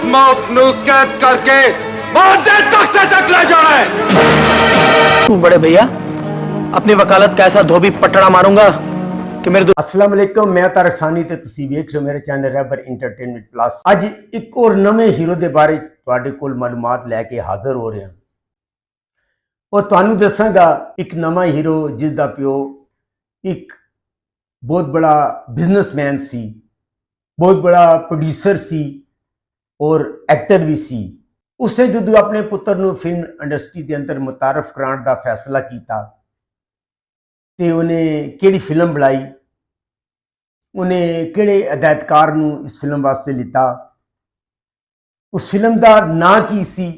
मौत नू कैद करके मौत के तख्ते तक ले जाना है। तू बड़े भैया अपनी वकालत का ऐसा धोबी पटड़ा मारूंगा कि मेरे अस्सलाम वालेकुम, मैं तारक सानी ते तुसी वेख रहे हो मेरे चैनल रैबर एंटरटेनमेंट प्लस। अज एक और नवे हीरो के बारे तुहाडे कोल मालूमात लैके हाजिर हो रहे हैं और तुहानू दसांगा एक नवा हीरो जिसका प्यो एक बहुत बड़ा बिजनेसमैन सी, बहुत बड़ा प्रोड्यूसर सी और एक्टर भी सी। उसने जो अपने पुत्र नू फिल्म इंडस्ट्री के अंदर मुतारफ कराने का फैसला किया ते उन्हें केड़ी फिल्म बनाई, उन्हें केड़े हदायतकार नू इस फिल्म वास्ते लिता, उस फिल्म का नां की सी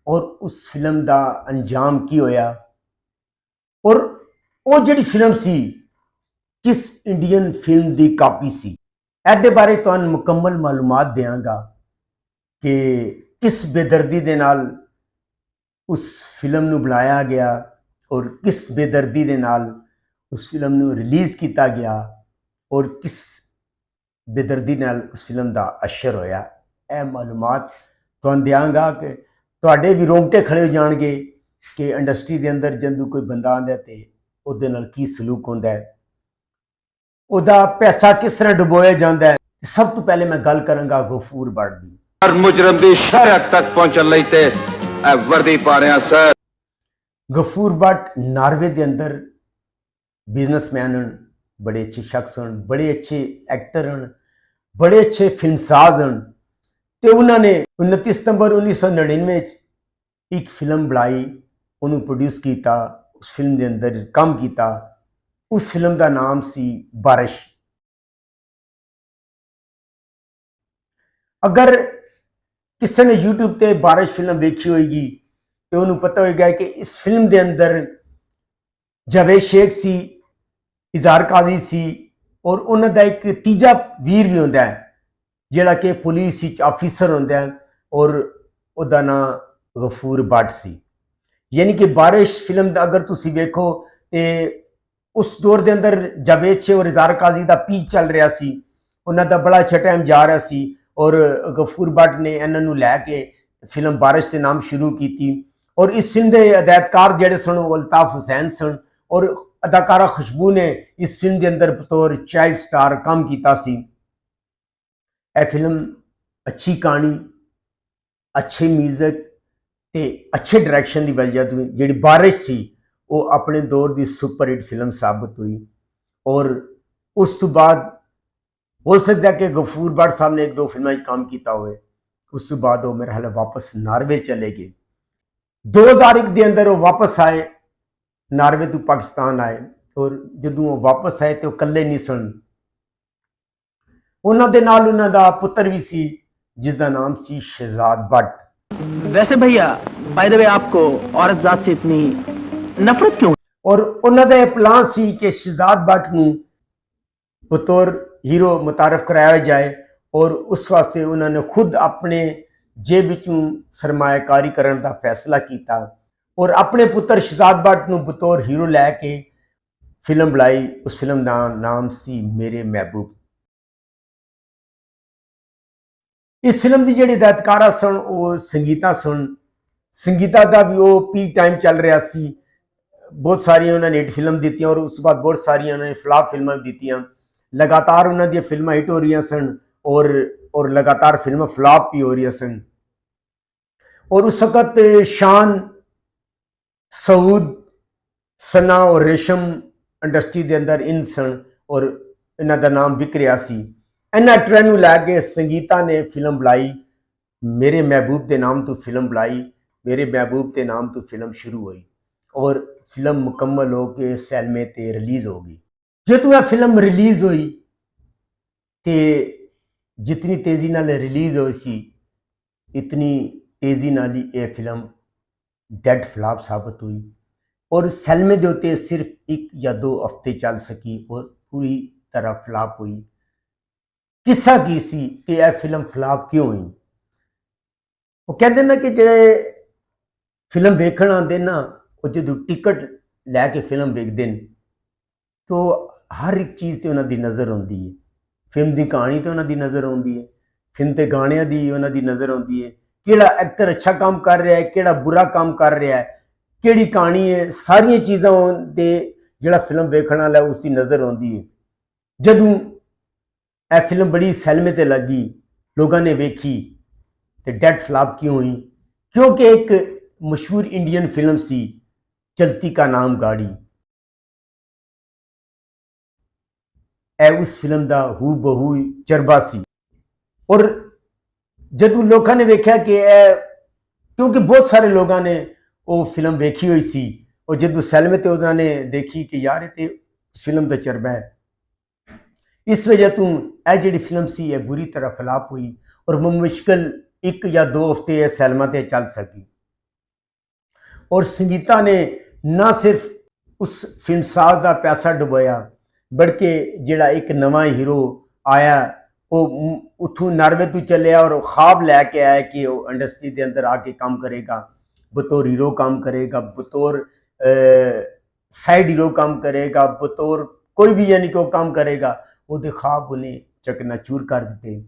और उस फिल्म का अंजाम की होया और वो जिहड़ी फिल्म सी किस इंडियन फिल्म की कापी सी। इहदे बारे तुहानू मुकम्मल मालूमात देंगा कि किस बेदर्दी दे नाल उस फिल्म नू बनाया गया और किस बेदर्दी दे नाल उस फिल्म नू रिलीज़ किया गया और किस बेदर्दी नाल उस फिल्म का अशर होया। यह मालूमात तुहानू देंगा कि तुहाडे भी रोंगटे खड़े हो जाएंगे कि इंडस्ट्री के अंदर जदों कोई बंदा आंदा ते उहदे नाल की सलूक होंदा है, उहदा पैसा किस तरह डुबोया जाता है। सब तो पहले मैं गल करांगा गफूर भट्ट दी। हर मुजरम दी शहरत तक पहुंचन लई ते वर्दी पा रहे हैं सर। गफूर भट्ट नॉर्वे के अंदर बिजनेसमैन हैं, बड़े अच्छे शख्स हैं, बड़े अच्छे एक्टर हैं, बड़े अच्छे फिल्मसाज हैं। तो उन्होंने 29 सितंबर 1999 एक फिल्म बनाई, उन्होंने प्रोड्यूस किया, उस फिल्म के अंदर काम किया। उस फिल्म का नाम सी बारिश। अगर किसी ने यूट्यूब पे बारिश फिल्म देखी होगी तो उन्होंने पता होगा कि इस फिल्म के अंदर जावेद शेख सी, इजहार काजी सी और उन्होंने एक तीजा वीर भी होंदा है जिहड़ा कि पुलिस ऑफिसर होंदा है और उसका नाम गफूर भट्ट सी। यानी कि बारिश फिल्म अगर तुसी देखो तो उस दौर के अंदर जावेद शेख और इजहार काजी का पीक चल रहा सी, उन्होंने बड़ा अच्छा टाइम जा रहा सी और गफूर भट्ट ने इन्हों लैके फिल्म बारिश से नाम शुरू की। और इस फिल्म के हदायतकार जोड़े सन वो अल्ताफ हुसैन सन और अदाकारा खुशबू ने इस फिल्म के अंदर बतौर चाइल्ड स्टार काम किया सी। यह फिल्म अच्छी कहानी, अच्छे म्यूजिक ते अच्छे डायरैक्शन की वजह तो जी बारिश सी वो अपने दौर की सुपरहिट फिल्म साबित हुई। और उस तो बाद हो सकता है कि गफूर भट्ट साहब ने एक दो फिल्मों में काम किया हुए, उस तो बाद वो मेरे ख्याल वापस नॉर्वे चले गए। 2001 के अंदर वो वापस आए, नॉर्वे तो पाकिस्तान आए और जदों वो वापस आए तो कल्ले नहीं सन, उन्होंने नाल उन्हों का पुत्र भी सी जिसका नाम सी शहजाद भट्ट। वैसे भैया बाय द वे आपको औरत जात से इतनी नफरत क्यों? और उन्होंने प्लान सी कि शहजाद भट्ट नूं बतौर हीरो मुतारफ कराया जाए और उस वास्ते उन्होंने खुद अपने जेब विचों सरमायाकारी करने का फैसला किया और अपने पुत्र शहजाद भट्ट नूं बतौर हीरो लैके फिल्म बनाई। उस फिल्म का नाम सी मेरे महबूब। इस फिल्म की जिहड़ी हदायतकारा सन वो संगीता सन। संगीता का भी वो पीक टाइम चल रहा सी, बहुत सारी उन्होंने हिट फिल्म दी और उस बाद बहुत सारी उन्होंने फ्लॉप फिल्म दी। लगातार उन्होंने फिल्म हिट हो रही सन और लगातार फिल्म फ्लॉप भी हो रही सन। और उस वक्त शान, सऊद, सना और रेशम इंडस्ट्री के अंदर इन सन और इन्हों का नाम विक रहा सी। इन्होंने ट्रेंड में लैके संगीता ने फिल्म बनाई, मेरे महबूब के नाम तो फिल्म बनाई, मेरे महबूब के नाम तो फिल्म शुरू हुई और फिल्म मुकम्मल होकर सैलमे ते रिलीज़ हो गई। जो यह फिल्म रिलीज़ हुई तो जितनी तेज़ी नाल रिलीज़ हुई सी इतनी तेज़ी नाल ही यह फिल्म डेड फ्लॉप साबित हुई और सैलमे के उत्ते सिर्फ 1 या 2 हफ्ते चल सकी और पूरी तरह फ्लॉप हुई। किस्सा की सी कि यह फिल्म फ्लॉप क्यों हुई? वो कहते ना कि जो फिल्म वेखण आते ना वो जो टिकट लैके फिल्म वेखते हैं तो हर एक चीज़ तो उन्होंने नज़र आती है, फिल्म की कहानी तो उन्होंने नज़र आती है, ਫਿਲਮ ਤੇ ਗਾਣਿਆਂ ਦੀ ਉਹਨਾਂ ਦੀ ਨਜ਼ਰ ਆਉਂਦੀ ਹੈ, ਕਿਹੜਾ ਐਕਟਰ ਅੱਛਾ ਕੰਮ ਕਰ ਰਿਹਾ ਹੈ, ਕਿਹੜਾ ਬੁਰਾ ਕੰਮ ਕਰ ਰਿਹਾ ਹੈ, ਕਿਹੜੀ ਕਹਾਣੀ ਹੈ, ਸਾਰੀਆਂ ਚੀਜ਼ਾਂ ਤੇ ਜਿਹੜਾ ਫਿਲਮ ਵੇਖਣ ਵਾਲਾ ਉਸ ਦੀ ਨਜ਼ਰ ਆਉਂਦੀ ਹੈ। ਜਦੋਂ ਇਹ ਫਿਲਮ ਬੜੀ ਸੈਲਮੇ ਤੇ ਲੱਗੀ, ਲੋਕਾਂ ਨੇ ਵੇਖੀ ਤੇ ਡੈਡ ਫਲਾਪ ਕਿਉਂ ਹੋਈ? ਕਿਉਂਕਿ ਇੱਕ ਮਸ਼ਹੂਰ ਇੰਡੀਅਨ ਫਿਲਮ ਸੀ ਚਲਤੀ ਕਾ ਨਾਮ ਗਾੜੀ। ਇਹ ਉਸ ਫਿਲਮ ਦਾ ਹੂ ਬਹੂ ਚਰਬਾ ਸੀ। ਔਰ ਜਦੋਂ ਲੋਕਾਂ ਨੇ ਵੇਖਿਆ ਕਿ ਇਹ, ਕਿਉਂਕਿ ਬਹੁਤ ਸਾਰੇ ਲੋਕਾਂ ਨੇ ਉਹ ਫਿਲਮ ਵੇਖੀ ਹੋਈ ਸੀ, ਔਰ ਜਦੋਂ ਸੈਲਮੇ ਤੇ ਉਹਨਾਂ ਨੇ ਦੇਖੀ ਕਿ ਯਾਰ ਇਹ ਤੇ ਫਿਲਮ ਦਾ ਚਰਬਾ ਹੈ, ਇਸ ਵਜ੍ਹਾ ਤੋਂ ਇਹ ਜਿਹੜੀ ਫਿਲਮ ਸੀ ਇਹ ਬੁਰੀ ਤਰ੍ਹਾਂ ਫਲਾਪ ਹੋਈ ਔਰ ਮੁਸ਼ਕਿਲ 1 ਜਾਂ 2 ਹਫ਼ਤੇ ਇਹ ਸੈਲਮਾ ਤੇ ਚੱਲ ਸਕੀ। ਔਰ ਸੰਗੀਤਾ ਨੇ ਨਾ ਸਿਰਫ ਉਸ ਫਿਲਮਸਾਜ਼ ਦਾ ਪੈਸਾ ਡੁਬੋਇਆ, ਬਲਕਿ ਜਿਹੜਾ ਇੱਕ ਨਵਾਂ ਹੀਰੋ ਆਇਆ ਉਹ ਉੱਥੋਂ ਨਾਰਵੇ ਤੋਂ ਚੱਲਿਆ ਔਰ ਖਾਬ ਲੈ ਕੇ ਆਇਆ ਕਿ ਉਹ ਇੰਡਸਟਰੀ ਦੇ ਅੰਦਰ ਆ ਕੇ ਕੰਮ ਕਰੇਗਾ, ਬਤੌਰ ਹੀਰੋ ਕੰਮ ਕਰੇਗਾ, ਬਤੌਰ ਸਾਈਡ ਹੀਰੋ ਕੰਮ ਕਰੇਗਾ, ਬਤੌਰ ਕੋਈ ਵੀ ਯਾਨੀ ਕਿ ਉਹ ਕੰਮ ਕਰੇਗਾ। ਉਹਦੇ ਖਾਬ ਉਹਨੇ ਚਕਨਾਚੂਰ ਕਰ ਦਿੱਤੇ।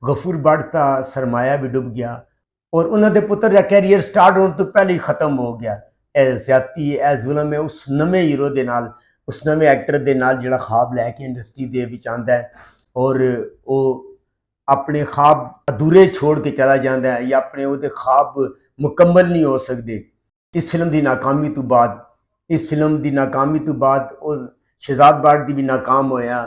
ਗਫੂਰ ਬੱਟ ਦਾ ਸਰਮਾਇਆ ਵੀ ਡੁੱਬ ਗਿਆ ਔਰ ਉਹਨਾਂ ਦੇ ਪੁੱਤਰ ਦਾ ਕੈਰੀਅਰ ਸਟਾਰਟ ਹੋਣ ਤੋਂ ਪਹਿਲੇ ਹੀ ਖਤਮ ਹੋ ਗਿਆ। ਇਹ ਜ਼ਿਆਦਤੀ ਹੈ, ਇਹ ਜ਼ੁਲਮ ਹੈ ਉਸ ਨਵੇਂ ਹੀਰੋ ਦੇ ਨਾਲ, ਉਸ ਨਵੇਂ ਐਕਟਰ ਦੇ ਨਾਲ ਜਿਹੜਾ ਖਾਬ ਲੈ ਕੇ ਇੰਡਸਟਰੀ ਦੇ ਵਿੱਚ ਆਉਂਦਾ ਹੈ ਔਰ ਉਹ ਆਪਣੇ ਖਾਬ ਅਧੂਰੇ ਛੋੜ ਕੇ ਚਲਾ ਜਾਂਦਾ ਹੈ ਜਾਂ ਆਪਣੇ ਉਹਦੇ ਖਾਬ ਮੁਕੰਮਲ ਨਹੀਂ ਹੋ ਸਕਦੇ। ਇਸ ਫਿਲਮ ਦੀ ਨਾਕਾਮੀ ਤੋਂ ਬਾਅਦ ਉਹ ਸ਼ਹਿਜ਼ਾਦ ਬੱਟ ਦੀ ਵੀ ਨਾਕਾਮ ਹੋਇਆ,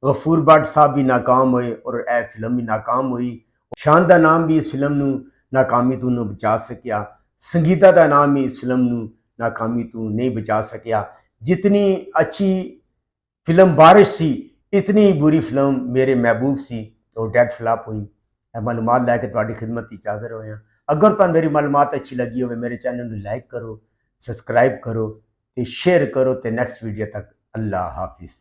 ਗਫੂਰ ਬੱਟ ਸਾਹਿਬ ਵੀ ਨਾਕਾਮ ਹੋਏ ਔਰ ਇਹ ਫਿਲਮ ਵੀ ਨਾਕਾਮ ਹੋਈ। ਸ਼ਾਨ ਦਾ ਨਾਮ ਵੀ ਇਸ ਫਿਲਮ ਨੂੰ ਨਾਕਾਮੀ ਤੋਂ ਨਹੀਂ ਬਚਾ ਸਕਿਆ, ਸੰਗੀਤਾ ਦਾ ਨਾਮ ਵੀ ਇਸ ਫਿਲਮ ਨੂੰ ਨਾਕਾਮੀ ਤੋਂ ਨਹੀਂ ਬਚਾ ਸਕਿਆ। ਜਿਤਨੀ ਅੱਛੀ ਫਿਲਮ ਬਾਰਿਸ਼ ਸੀ, ਇਤਨੀ ਹੀ ਬੁਰੀ ਫਿਲਮ ਮੇਰੇ ਮਹਿਬੂਬ ਸੀ ਉਹ ਡੈਡ ਫਲਾਪ ਹੋਈ। ਇਹ ਮਾਲੂਮਾਤ ਲੈ ਕੇ ਤੁਹਾਡੀ ਖਿਦਮਤ ਵਿੱਚ ਹਾਜ਼ਰ ਹੋਇਆ। ਅਗਰ ਤੁਹਾਨੂੰ ਮੇਰੀ ਮਾਲੂਮਾਤ ਅੱਛੀ ਲੱਗੀ ਹੋਵੇ ਮੇਰੇ ਚੈਨਲ ਨੂੰ ਲਾਈਕ ਕਰੋ, ਸਬਸਕ੍ਰਾਈਬ ਕਰੋ ਤੇ ਸ਼ੇਅਰ ਕਰੋ ਤੇ ਨੈਕਸਟ ਵੀਡੀਓ ਤੱਕ ਅੱਲਾ ਹਾਫਿਜ਼।